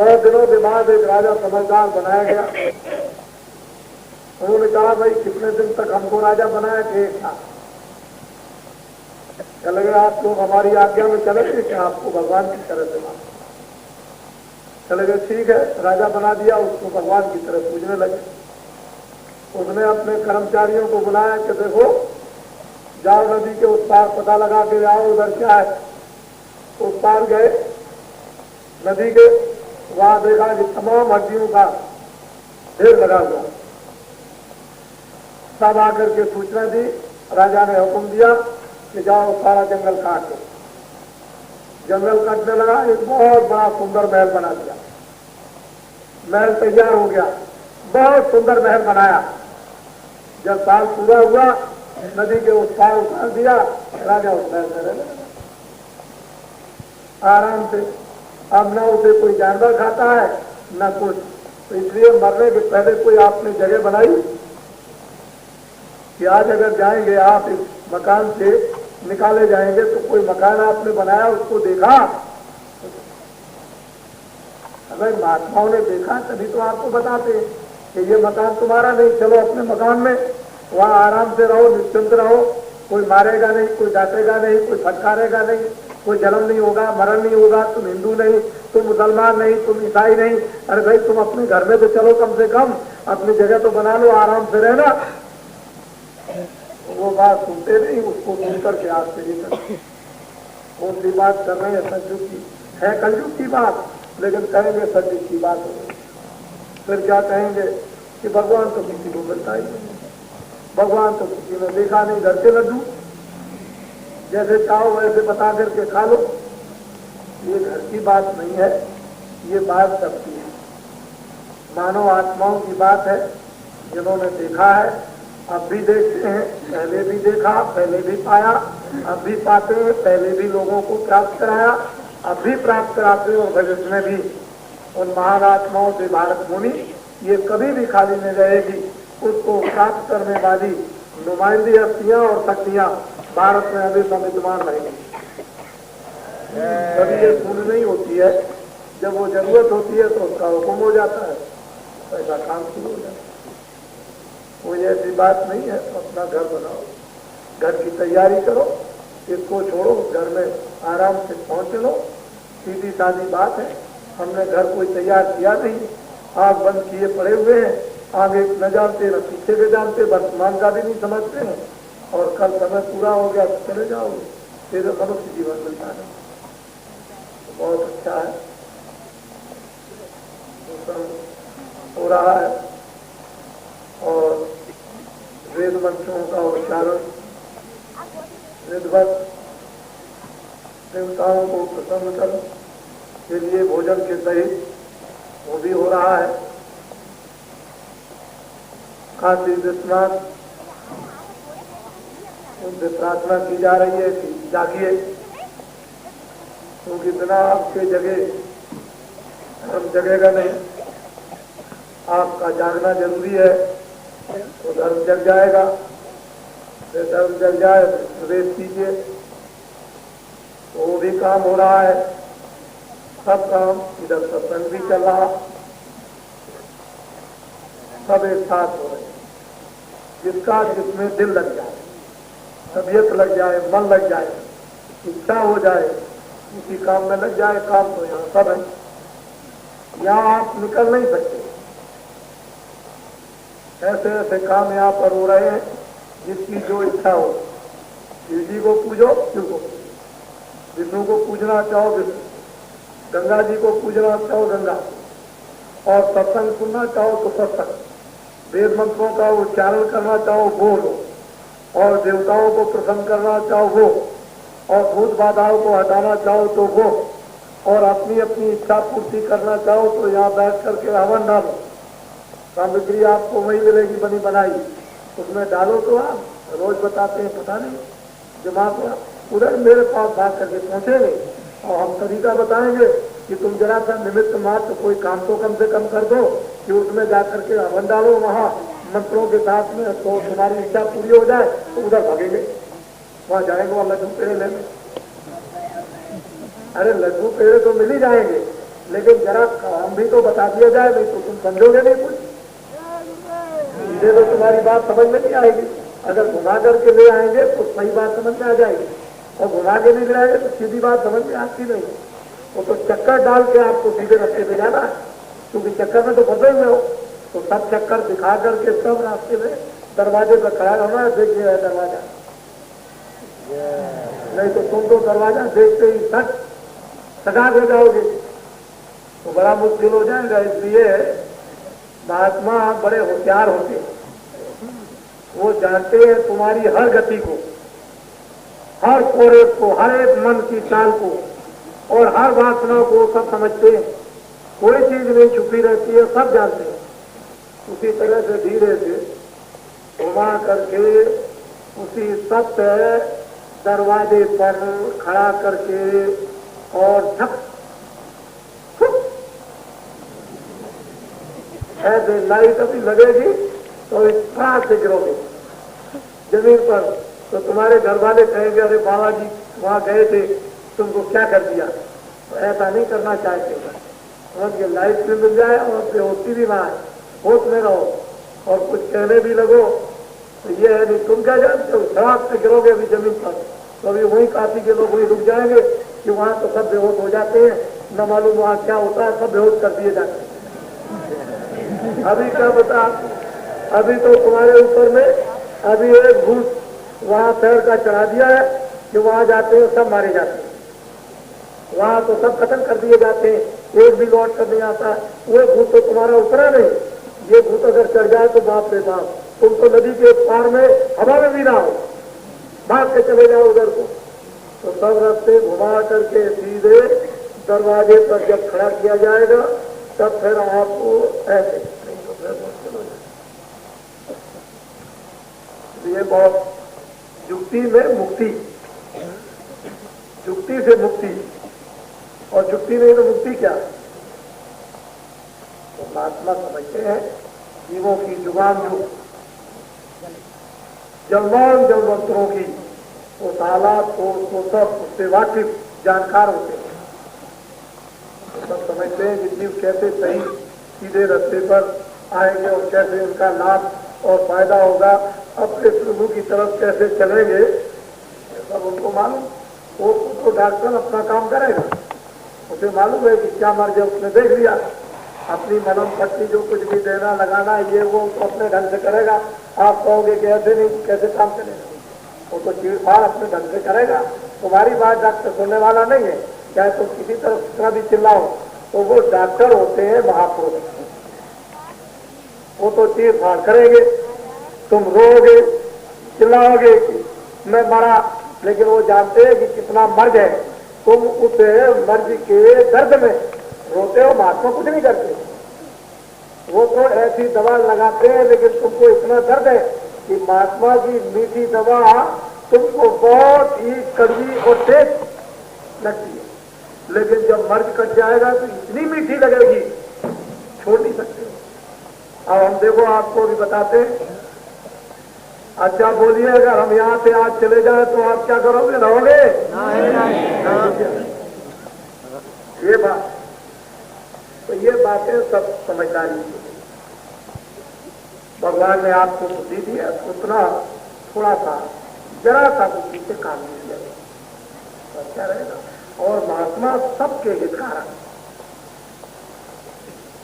बहुत दिनों के बाद एक राजा समझदार बनाया गया। उन्होंने कहा भाई कितने दिन तक हमको राजा बनाया कि एक था। चले गए आप लोग हमारी आज्ञा में चले गए कि आपको भगवान की तरह से मानो। चले गए, ठीक है, राजा बना दिया, उसको भगवान की तरह पूजने लगे। उसने अपने कर्मचारियों को बुलाया कि देखो जाओ नदी के उस पार पता लगा के आओ उधर क्या है। उस पार गए नदी के, वहां देखा कि तमाम हड्डियों का ढेर लगा हुआ। सब आकर के सूचना दी, राजा ने हुक्म दिया कि जाओ सारा जंगल काट दो। जंगल काटने लगा, एक बहुत बड़ा सुंदर महल बना दिया। महल तैयार हो गया, बहुत सुंदर महल बनाया। जब साल पूरा हुआ नदी के उस पार उतार दिया, राजा उस महल में रहने लगा आराम से। अब न उसे कोई जानवर खाता है न कुछ, तो इसलिए मरने के पहले कोई आपने जगह बनाई कि आज अगर जाएंगे आप इस मकान से निकाले जाएंगे तो कोई मकान आपने बनाया उसको देखा। अगर महात्माओं ने देखा तभी तो आपको बताते कि ये मकान तुम्हारा नहीं, चलो अपने मकान में वहां आराम से रहो, निश्चिंत रहो, कोई मारेगा नहीं, कोई डांटेगा नहीं, कोई फटकारेगा नहीं, कोई जन्म नहीं होगा, मरण नहीं होगा। तुम हिंदू नहीं, तुम मुसलमान नहीं, तुम ईसाई नहीं। अरे भाई तुम अपने घर में तो चलो, कम से कम अपनी जगह तो बना लो, आराम से रहना। वो बात सुनते नहीं, उसको सुनकर के आश्चर्य करते। कौन सी बात कर रहे हैं, सज्जू की है, कलयुग की बात, लेकिन कहेंगे सज्जू की बात हो। फिर क्या कहेंगे कि भगवान तो किसी को मिलता ही नहीं, भगवान तो किसी ने देखा नहीं। घर के लड्डू जैसे चाहो वैसे बता करके खा लो। ये घर की बात नहीं है, ये बात सबकी है, मानव आत्माओं की बात है। जिन्होंने देखा है, अब भी देखते हैं, पहले भी देखा, पहले भी पाया, अब भी पाते हैं, पहले भी लोगों को प्राप्त कराया, अब भी प्राप्त कराते हैं और भविष्य में भी। उन महान आत्माओं से भारत भूमि ये कभी भी खाली नहीं रहेगी। उसको प्राप्त करने वाली नुमाइंदी हस्तियां और शक्तियां भारत में अभी विद्यमान रहेंगी। कभी ये पूर्ण नहीं होती है, जब वो जरूरत होती है तो उसका हुक्म हो जाता है, ऐसा काम शुरू हो जाता है। कोई ऐसी बात नहीं है, तो अपना घर बनाओ, घर की तैयारी करो, इसको छोड़ो, घर में आराम से पहुंच लो। सीधी सादी बात है। हमने घर कोई तैयार किया नहीं, आग बंद किए पड़े हुए हैं, आगे न जानते न पीछे के जानते, वर्तमान का भी नहीं समझते हैं, और कल समय पूरा हो गया तो चले जाओगे, फिर मनुष्य जीवन मिलता है। तो बहुत अच्छा है, हो रहा है, और वेद मंत्रों का उच्चारण विधिवत देवताओं को प्रसन्न कर के लिए भोजन के सहित वो भी हो रहा है। काशी विश्वनाथ उनसे प्रार्थना की जा रही है कि जागिए, क्योंकि बिना आपके जगह धर्म जगेगा नहीं। आपका जागना जरूरी है तो धर्म जग जाएगा। फिर धर्म जग जाए तो प्रवेश कीजिए, तो वो भी काम हो रहा है। सब काम, इधर सत्संग भी चल रहा, सब एक साथ हो रहे हैं। जिसका जिसमें दिल लग जाए, तबीयत लग जाए, मन लग जाए, इच्छा हो जाए, उसी काम में लग जाए, काम तो यहाँ सब है। यहाँ आप निकल नहीं सकते। ऐसे ऐसे काम यहाँ पर हो रहे हैं, जिसकी जो इच्छा हो। शिव जी को पूजो, शिव को, विष्णु को पूजना चाहो विष्णु, गंगा जी को पूजना चाहो गंगा, और सत्संग सुनना चाहो तो सत्संग, वेद मंत्रों का उच्चारण करना चाहो वो लो, और देवताओं को प्रसन्न करना चाहो वो, और भूत बाधाओं को हटाना चाहो तो वो, और अपनी अपनी इच्छा पूर्ति करना चाहो तो यहाँ बैठ करके हवन डालो। सामग्री आपको वही मिलेगी बनी बनाई, उसमें डालो तो आप रोज बताते हैं, पता नहीं दिमाग में उधर मेरे पास बात करके पहुंचेंगे और हम तरीका बताएंगे कि तुम जरा सा निमित्त मात्र कोई काम तो कम से कम कर दो कि उसमें जाकर के हवन डालो वहाँ मंत्रों के साथ में, तो तुम्हारी इच्छा पूरी हो जाए। तो उधर भागेंगे, वहाँ जाएंगे, वहाँ लड्डू पेड़े लेंगे। अरे लड्डू पेड़े तो मिल ही जाएंगे, लेकिन जरा काम भी तो बता दिया जाए, नहीं तो तुम समझोगे नहीं कुछ। सीधे तो तुम्हारी बात समझ में नहीं आएगी। अगर घुमा करके ले आएंगे तो सही बात समझ में आ जाएगी, और घुमा के नहीं ले आएंगे तो सीधी बात समझ में आती नहीं। वो तो चक्कर डाल के आपको सीधे रास्ते पे जाना है, क्योंकि चक्कर में तो फंसे हुए हो। तो सब चक्कर दिखा करके सब रास्ते में दरवाजे पर खड़ा होना है, देखिए है दरवाजा, नहीं तो तुम तो दरवाजा देखते ही सजा हो जाओगे, तो बड़ा मुश्किल हो जाएगा। इसलिए महात्मा बड़े होशियार होते हैं, वो जानते हैं तुम्हारी हर गति को, हर कोरे को, हर एक मन की चाल को और हर वासना को सब समझते हैं। कोई चीज नहीं छुपी रहती है, सब जानते हैं। उसी तरह से धीरे से घुमा करके उसी सत्य दरवाजे पर खड़ा करके और झक ऐसे लाइट अभी लगेगी तो इस तरह से गिरोगे जमीन पर, तो तुम्हारे घर वाले कहेंगे अरे बाबा जी वहां गए थे, तुमको क्या कर दिया। तो ऐसा नहीं करना चाहते, समझ लाइट भी मिल जाए और बेहोशी भी ना आए, होश में रहो और कुछ कहने भी लगो तो ये है नहीं, तुम क्या जानते हो, शराब से गिरोगे अभी जमीन पर तो अभी वही काफी के लोग वही रुक जाएंगे कि वहां तो सब बेहोश हो जाते हैं, न मालूम वहां क्या होता है, सब बेहोश कर दिए जाते हैं। अभी क्या बता, अभी तो तुम्हारे ऊपर में अभी एक भूत वहां पैर का चढ़ा दिया है कि वहां जाते हैं सब मारे जाते हैं, वहां तो सब खत्म कर दिए जाते हैं, एक भी लौट कर नहीं आता। वो भूत तो तुम्हारा उतरा नहीं, ये भूत अगर चढ़ जाए तो बाप रे बाप, तुम तो नदी के पार में हवा में भी ना हो, भाग के चले जाओ उधर को। तो सब रास्ते घुमा करके सीधे दरवाजे पर जब खड़ा किया जाएगा तब फिर आपको ऐसे नहीं तो फिर मुश्किल हो जाए। ये बहुत युक्ति में मुक्ति, युक्ति से मुक्ति, और युक्ति नहीं तो मुक्ति क्या। तो महात्मा समझते हैं जीवों की जुबान जो जन्मान जन्मंतरों की उस हालात को सब उससे वाकिफ जानकार होते हैं, तो सब समझते हैं कि जीव कैसे सही सीधे रास्ते पर आएंगे और कैसे उनका लाभ और फायदा होगा, अपने प्रभु की तरफ कैसे चलेंगे, सब उनको मालूम। वो तो डॉक्टर अपना काम करेगा, उसे मालूम है कि क्या मर्ज है, उसने देख लिया। अपनी मलम पट्टी जो कुछ भी देना लगाना ये वो तो अपने ढंग से करेगा। आप कहोगे कि ऐसे नहीं, कैसे काम चलेगा, वो तो चीड़फाड़ अपने ढंग से करेगा। तुम्हारी बात डॉक्टर सुनने वाला नहीं है, चाहे तुम किसी तरफ कितना भी चिल्लाओ, तो वो डॉक्टर होते हैं महापुरुष, वो तो चीड़फाड़ करेंगे। तुम रोगे चिल्लाओगे कि मैं मरा, लेकिन वो जानते हैं कि कितना मर्ज है, तुम उस मर्ज के दर्द में रोते हो, महात्मा कुछ नहीं करते। वो तो ऐसी दवा लगाते हैं, लेकिन तुमको इतना दर्द है कि महात्मा की मीठी दवा तुमको बहुत ही कड़वी और तेज लगती है, लेकिन जब मर्ज कट जाएगा तो इतनी मीठी लगेगी छोड़ नहीं सकते। अब हम देखो आपको भी बताते हैं। अच्छा बोलिए, अगर हम यहाँ से आज चले जाए तो आप क्या करोगे, रहोगे? ये बात, तो ये बातें सब समझदारी की। भगवान ने आपको बुद्धि दी है, उतना थोड़ा सा जरा सा बुद्धि से काम नहीं लिया तो अच्छा रहेगा। और महात्मा सबके हितकारक,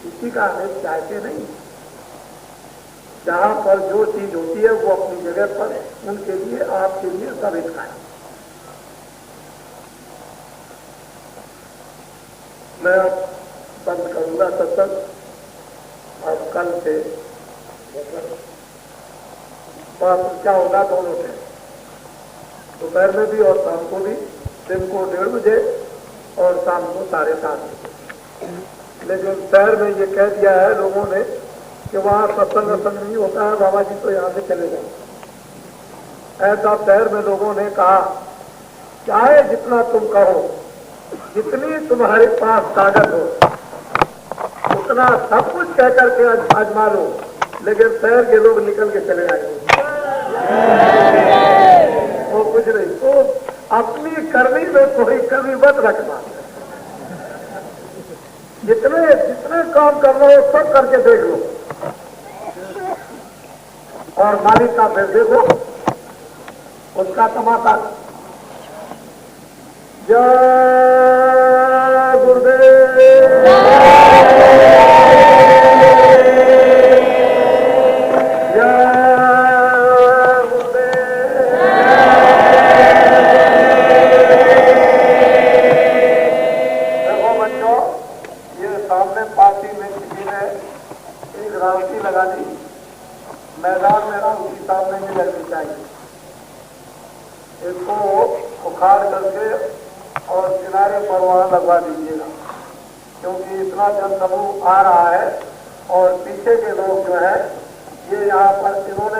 किसी का हित चाहते नहीं। जहां पर जो चीज होती है वो अपनी जगह पर उनके लिए, आपके लिए सब हितकारक। मैं अब बंद करूंगा सत्संग, और कल से बात क्या होगा दोनों से, दोपहर में भी और शाम को भी, दिन को 1:30 बजे और शाम को 7:30 बजे। लेकिन शहर में ये कह दिया है लोगों ने कि वहाँ सत्संग नहीं होता है, बाबा जी तो यहाँ से चले गए। ऐसा शहर में लोगों ने कहा, चाहे जितना तुम कहो, जितनी तुम्हारे पास ताकत हो उतना सब कुछ कह करके आजमा लो, लेकिन शहर के लोग निकल के चले जाएंगे। वो कुछ नहीं, तो अपनी करनी में कोई कमी मत रखना। जितने जितने काम कर रहे हो सब करके देख लो और मालिक का फिर देखो उसका तमाशा। जय गुरुदेव। सामने पार्टी में किसी ने एक राउटी लगा दी, मैदान में राउटी सामने नहीं लगनी चाहिए। इसको उखाड़ करके और किनारे पर वहां लगवा दीजिएगा, क्योंकि इतना जनसमूह आ रहा है और पीछे के लोग जो है ये यहाँ पर इन्होंने